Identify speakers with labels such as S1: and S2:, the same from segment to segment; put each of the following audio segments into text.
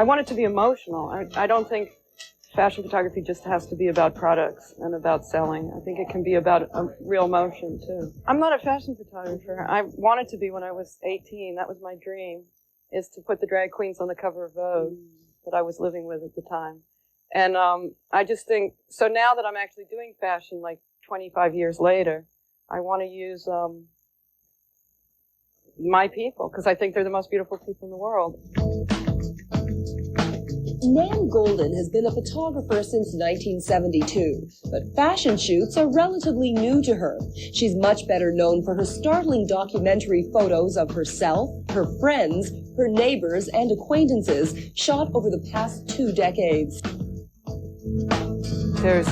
S1: want it to be emotional. I don't think fashion photography just has to be about products and about selling. I think it can be about a real emotion, too. I'm not a fashion photographer. I wanted to be when I was 18. That was my dream, is to put the drag queens on the cover of Vogue that I was living with at the time. And I just think, so now that I'm actually doing fashion, like 25 years later, I want to use my people, because I think they're the most beautiful people in the world.
S2: Nan Goldin has been a photographer since 1972, but fashion shoots are relatively new to her. She's much better known for her startling documentary photos of herself, her friends, her neighbors, and acquaintances shot over the past 2 decades.
S1: There's,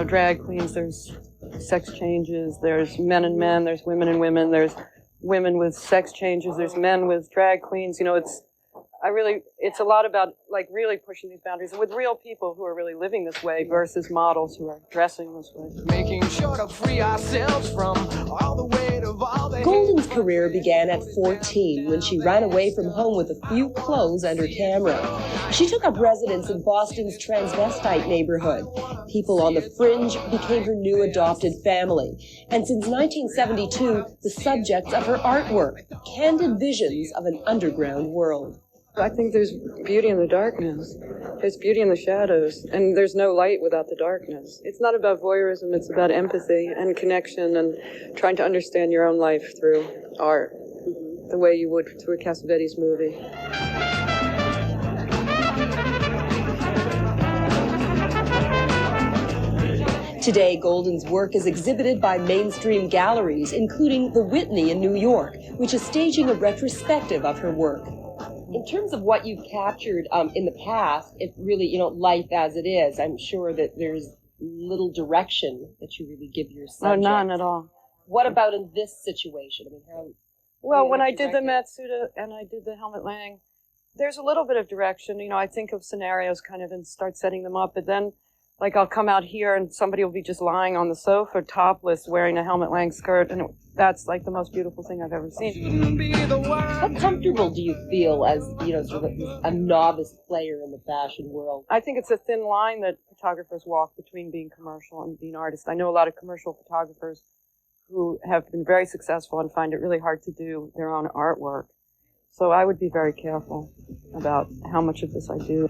S1: drag queens, there's sex changes, there's men and men, there's women and women, there's women with sex changes, there's men with drag queens. It's a lot about really pushing these boundaries with real people who are really living this way versus models who are dressing this way.
S3: Making sure to free ourselves from all the weight of all the...
S2: Goldin's career began at 14 when she ran away from home with a few clothes and her camera. She took up residence in Boston's transvestite neighborhood. People on the fringe became her new adopted family. And since 1972, the subjects of her artwork, candid visions of an underground world.
S1: I think there's beauty in the darkness. There's beauty in the shadows, and there's no light without the darkness. It's not about voyeurism, it's about empathy and connection and trying to understand your own life through art, the way you would through a Cassavetes movie.
S2: Today, Goldin's work is exhibited by mainstream galleries, including the Whitney in New York, which is staging a retrospective of her work. In terms of what you've captured in the past, it really, life as it is, I'm sure that there's little direction that you really give your subject.
S1: No, none at all.
S2: What about in this situation?
S1: Well, when I did the Matsuda and I did the Helmut Lang, there's a little bit of direction. I think of scenarios kind of and start setting them up, but then I'll come out here and somebody will be just lying on the sofa topless wearing a Helmut Lang skirt, and that's the most beautiful thing I've ever seen.
S2: How comfortable do you feel as, sort of a novice player in the fashion world?
S1: I think it's a thin line that photographers walk between being commercial and being artists. I know a lot of commercial photographers who have been very successful and find it really hard to do their own artwork. So I would be very careful about how much of this I do.